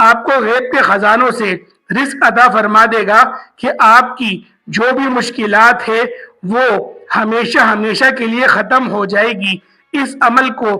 آپ کو غیب کے خزانوں سے رزق عطا فرما دے گا کہ آپ کی جو بھی مشکلات ہے وہ ہمیشہ ہمیشہ کے لیے ختم ہو جائے گی۔ اس عمل کو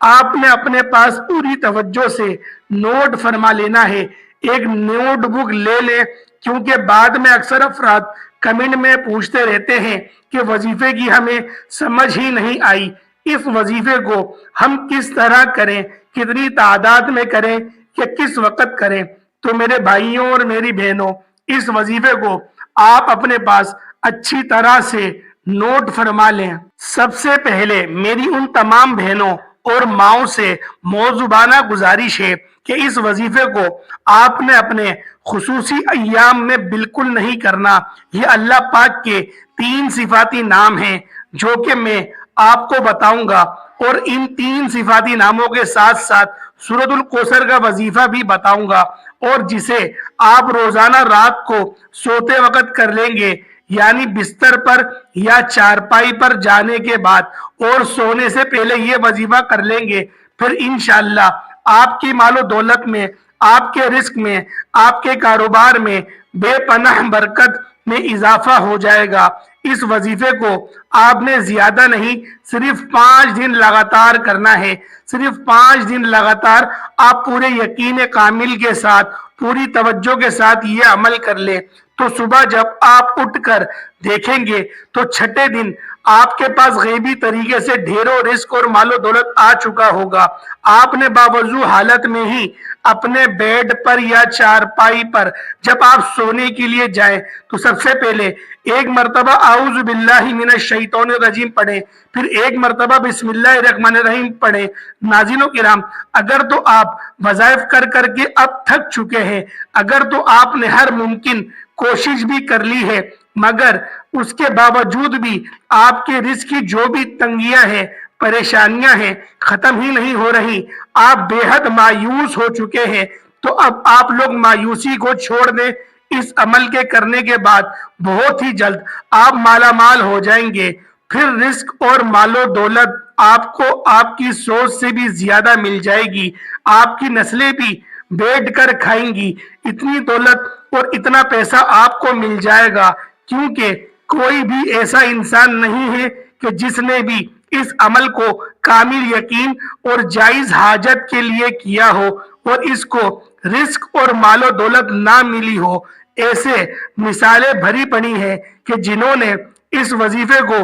آپ نے اپنے پاس پوری توجہ سے نوٹ فرما لینا ہے۔ ایک نوٹ بک لے لیں، کیونکہ بعد میں اکثر افراد کمنٹ میں پوچھتے رہتے ہیں کہ وظیفے کی ہمیں سمجھ ہی نہیں آئی، اس وظیفے کو ہم کس طرح کریں، کتنی تعداد میں کریں یا کس وقت کریں۔ تو میرے بھائیوں اور میری بہنوں، اس وظیفے کو آپ اپنے پاس اچھی طرح سے نوٹ فرما لیں۔ سب سے پہلے میری ان تمام بہنوں اور ماؤں سے موضوعانہ گزارش ہے کہ اس وظیفے کو آپ نے اپنے خصوصی ایام میں بالکل نہیں کرنا۔ یہ اللہ پاک کے 3 صفاتی نام ہیں جو کہ میں آپ کو بتاؤں گا، اور ان 3 صفاتی ناموں کے ساتھ ساتھ سورۃ الکوثر کا وظیفہ بھی بتاؤں گا، اور جسے آپ روزانہ رات کو سوتے وقت کر لیں گے، یعنی بستر پر یا چارپائی پر جانے کے بعد اور سونے سے پہلے یہ وظیفہ کر لیں گے، پھر انشاءاللہ آپ کی مال و دولت میں، آپ کے رزق میں، آپ کے کاروبار میں بے پناہ برکت میں اضافہ ہو جائے گا۔ اس وظیفے کو آپ نے زیادہ نہیں، صرف 5 دن لگاتار کرنا ہے۔ صرف 5 دن لگاتار آپ پورے یقین کامل کے ساتھ، پوری توجہ کے ساتھ یہ عمل کر لیں، تو صبح جب آپ اٹھ کر دیکھیں گے تو چھٹے دن آپ کے پاس غیبی طریقے سے ڈھیروں رزق اور مال و دولت آ چکا ہوگا۔ آپ نے باوضو حالت میں ہی اپنے بیڈ پر یا چارپائی پر جب آپ سونے کے لیے جائیں تو سب سے پہلے 1 مرتبہ اعوذ باللہ من الشیطان الرجیم پڑھیں، پھر 1 مرتبہ بسم اللہ الرحمن الرحیم پڑھیں۔ ناظرین کرام، اگر تو آپ وظائف کر کر کے اب تھک چکے ہیں، اگر تو آپ نے ہر ممکن کوشش بھی کر لی ہے، مگر اس کے باوجود بھی آپ کے رزق کی جو بھی تنگیاں ہیں، پریشانیاں ہیں، ختم ہی نہیں ہو رہی، آپ بے حد مایوس ہو چکے ہیں، تو اب آپ لوگ مایوسی کو چھوڑ دیں۔ اس عمل کے کرنے کے بعد بہت ہی جلد آپ مالا مال ہو جائیں گے۔ پھر رزق اور مال و دولت آپ کو آپ کی سوچ سے بھی زیادہ مل جائے گی، آپ کی نسلیں بھی بیٹھ کر کھائیں گی۔ اتنی دولت اور اتنا پیسہ آپ کو مل جائے گا، کیونکہ کوئی بھی ایسا انسان نہیں ہے کہ جس نے بھی اس عمل کو کامل یقین اور جائز حاجت کے لیے کیا ہو اور اس کو رزق اور مال و دولت نہ ملی ہو۔ ایسے مثالیں بھری پڑی ہیں کہ جنہوں نے اس وظیفے کو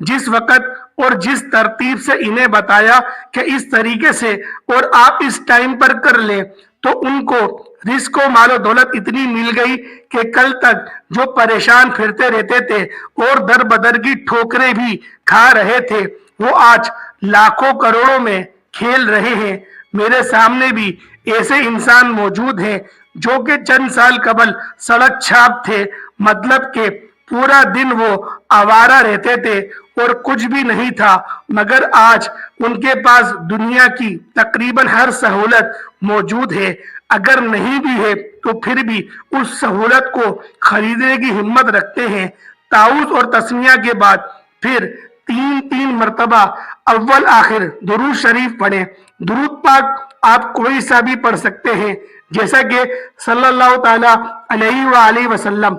جس وقت اور جس ترتیب سے انہیں بتایا کہ اس طریقے سے اور آپ اس ٹائم پر کر لیں، تو ان کو رزق و مال و دولت اتنی مل گئی کہ کل تک جو پریشان پھرتے رہتے تھے اور در بدر کی ٹھوکریں بھی کھا رہے تھے، وہ آج لاکھوں کروڑوں میں کھیل رہے ہیں۔ میرے سامنے بھی ایسے انسان موجود ہیں جو کہ چند سال قبل سڑک چھاپ تھے، مطلب کہ پورا دن وہ آوارہ رہتے تھے اور کچھ بھی نہیں تھا، مگر آج ان کے پاس دنیا کی تقریباً ہر سہولت موجود ہے۔ اگر نہیں بھی ہے تو پھر بھی اس سہولت کو خریدنے کی ہمت رکھتے ہیں۔ تعوذ اور تسمیہ کے بعد پھر 3 مرتبہ اول آخر درود شریف پڑھیں۔ درود پاک آپ کوئی سا بھی پڑھ سکتے ہیں، جیسا کہ صلی اللہ تعالی علیہ وآلہ وسلم،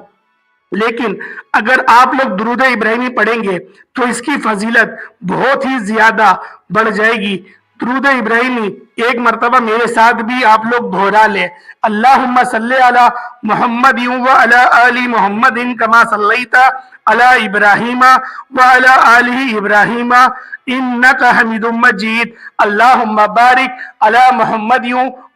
لیکن اگر آپ لوگ درود ابراہیمی پڑھیں گے تو اس کی فضیلت بہت ہی زیادہ بڑھ جائے گی۔ درود ابراہیمی 1 مرتبہ میرے ساتھ بھی آپ لوگ دہرا لیں۔ اللہم صلی علی محمد وعلی آل محمد کما صلیت علی ابراہیم وعلی آل ابراہیم انک حمید مجید۔ اللہم بارک علی محمد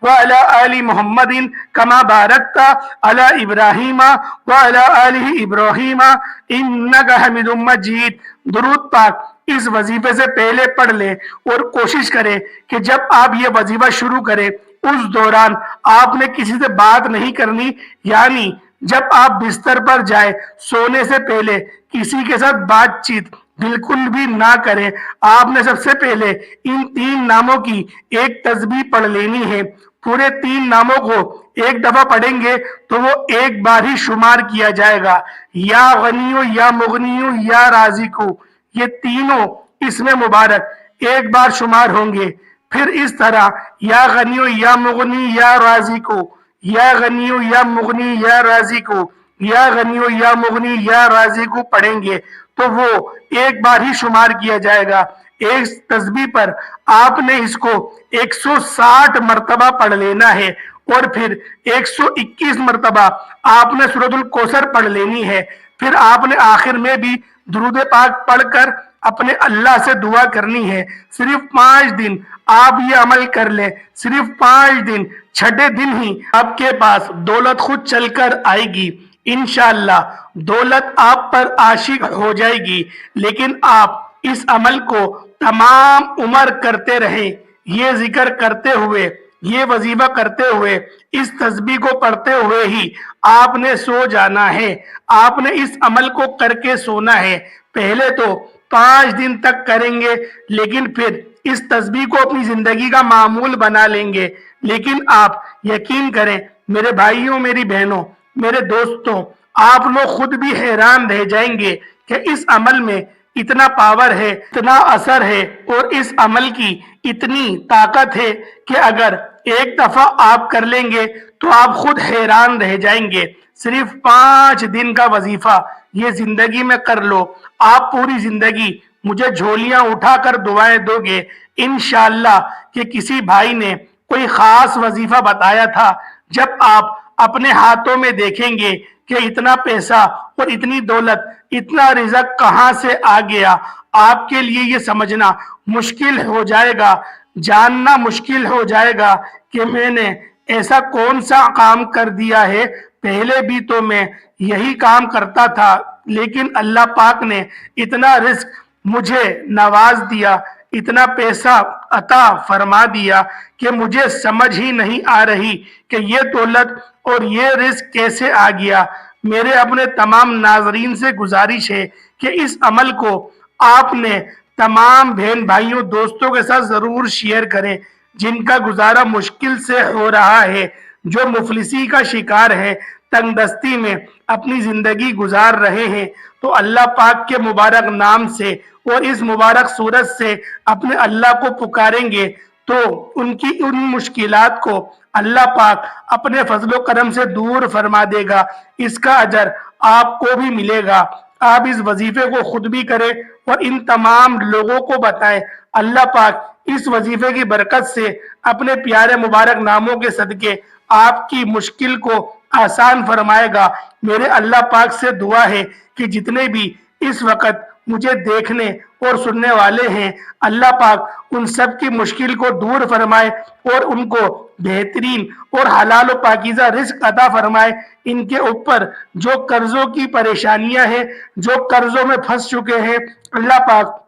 وعلی آل محمد کما بارکت علی ابراہیم وعلی آل ابراہیم انک حمید مجید۔ درود پاک اس وظیفے سے پہلے پڑھ لیں اور کوشش کریں کہ جب آپ یہ وظیفہ شروع کریں اس دوران آپ نے کسی سے بات نہیں کرنی، یعنی جب آپ بستر پر جائیں سونے سے پہلے کسی کے ساتھ بات چیت بالکل بھی نہ کریں۔ آپ نے سب سے پہلے ان 3 ناموں کی ایک تسبیح پڑھ لینی ہے۔ پورے 3 ناموں کو ایک دفعہ پڑھیں گے تو وہ ایک بار ہی شمار کیا جائے گا۔ یا غنیو، یا مغنیو، یا رازقو، یہ تینوں اسم مبارک ایک بار شمار ہوں گے۔ پھر اس طرح یا غنیو، یا مغنی، یا رازقو، یا غنیو یا مغنی یا رازقو، یا غنیو یا مغنی یا رازقو پڑھیں گے تو وہ ایک بار ہی شمار کیا جائے گا۔ ایک تسبیح پر آپ نے اس کو 160 مرتبہ پڑھ لینا ہے، اور پھر 121 مرتبہ آپ نے سورۃ الکوثر پڑھ لینی ہے۔ پھر آپ نے آخر میں بھی درود پاک پڑھ کر اپنے اللہ سے دعا کرنی ہے۔ صرف 5 دن آپ یہ عمل کر لیں، صرف 5 دن، چھٹے دن ہی آپ کے پاس دولت خود چل کر آئے گی۔ انشاءاللہ دولت آپ پر عاشق ہو جائے گی، لیکن آپ اس عمل کو تمام عمر کرتے رہیں، یہ ذکر کرتے ہوئے، یہ وظیفہ کرتے ہوئے، اس تسبیح کو پڑھتے ہوئے ہی آپ نے سو جانا ہے۔ آپ نے اس عمل کو کر کے سونا ہے۔ پہلے تو 5 دن تک کریں گے، لیکن پھر اس تسبیح کو اپنی زندگی کا معمول بنا لیں گے۔ لیکن آپ یقین کریں میرے بھائیوں، میری بہنوں، میرے دوستوں، آپ لوگ خود بھی حیران رہ جائیں گے کہ اس عمل میں اتنا پاور ہے، اتنا اثر ہے، اور اس عمل کی اتنی طاقت ہے کہ اگر ایک دفعہ آپ کر لیں گے تو آپ خود حیران رہ جائیں گے۔ صرف 5 دن کا وظیفہ یہ زندگی میں کر لو، آپ پوری زندگی مجھے جھولیاں اٹھا کر دعائیں دو گے انشاءاللہ کہ کسی بھائی نے کوئی خاص وظیفہ بتایا تھا۔ جب آپ اپنے ہاتھوں میں دیکھیں گے کہ اتنا پیسہ اور اتنی دولت، اتنا رزق کہاں سے آ گیا، آپ کے لیے یہ سمجھنا مشکل ہو جائے گا، جاننا مشکل ہو جائے گا کہ میں نے ایسا کون سا کام کر دیا ہے۔ پہلے بھی تو میں یہی کام کرتا تھا، لیکن اللہ پاک نے اتنا رزق مجھے نواز دیا، اتنا پیسہ عطا فرما دیا کہ مجھے سمجھ ہی نہیں آ رہی کہ یہ دولت اور یہ رزق کیسے آ گیا۔ میرے اپنے تمام ناظرین سے گزارش ہے کہ اس عمل کو آپ نے تمام بہن بھائیوں دوستوں کے ساتھ ضرور شیئر کریں، جن کا گزارا مشکل سے ہو رہا ہے، جو مفلسی کا شکار ہے، تنگ دستی میں اپنی زندگی گزار رہے ہیں۔ تو اللہ پاک کے مبارک نام سے اور اس مبارک صورت سے اپنے اللہ کو پکاریں گے تو ان کی ان مشکلات کو اللہ پاک اپنے فضل و کرم سے دور فرما دے گا۔ اس کا اجر آپ کو بھی ملے گا۔ آپ اس وظیفے کو خود بھی کریں اور ان تمام لوگوں کو بتائیں۔ اللہ پاک اس وظیفے کی برکت سے اپنے پیارے مبارک ناموں کے صدقے آپ کی مشکل کو آسان فرمائے گا۔ میرے اللہ پاک سے دعا ہے کہ جتنے بھی اس وقت مجھے دیکھنے اور سننے والے ہیں، اللہ پاک ان سب کی مشکل کو دور فرمائے اور ان کو بہترین اور حلال و پاکیزہ رزق عطا فرمائے۔ ان کے اوپر جو قرضوں کی پریشانیاں ہیں، جو قرضوں میں پھنس چکے ہیں، اللہ پاک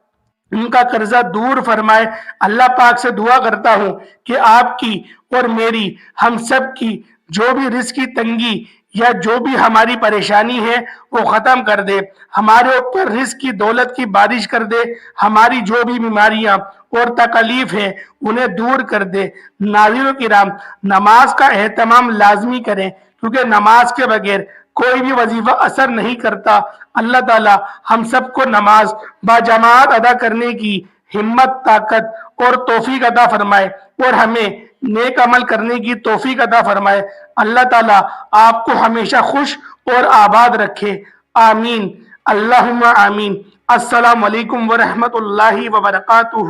ان کا قرضہ دور فرمائے۔ اللہ پاک سے دعا کرتا ہوں کہ آپ کی اور میری، ہم سب کی جو بھی رزق کی تنگی یا جو بھی ہماری پریشانی ہے وہ ختم کر دے، ہمارے اوپر رزق کی دولت کی بارش کر دے، ہماری جو بھی بیماریاں اور تکلیف ہیں انہیں دور کر دے۔ ناظرین کرام، نماز کا اہتمام لازمی کریں، کیونکہ نماز کے بغیر کوئی بھی وظیفہ اثر نہیں کرتا۔ اللہ تعالی ہم سب کو نماز باجماعت ادا کرنے کی ہمت، طاقت اور توفیق عطا فرمائے، اور ہمیں نیک عمل کرنے کی توفیق عطا فرمائے۔ اللہ تعالیٰ آپ کو ہمیشہ خوش اور آباد رکھے، آمین، اللہم آمین۔ السلام علیکم ورحمۃ اللہ وبرکاتہ۔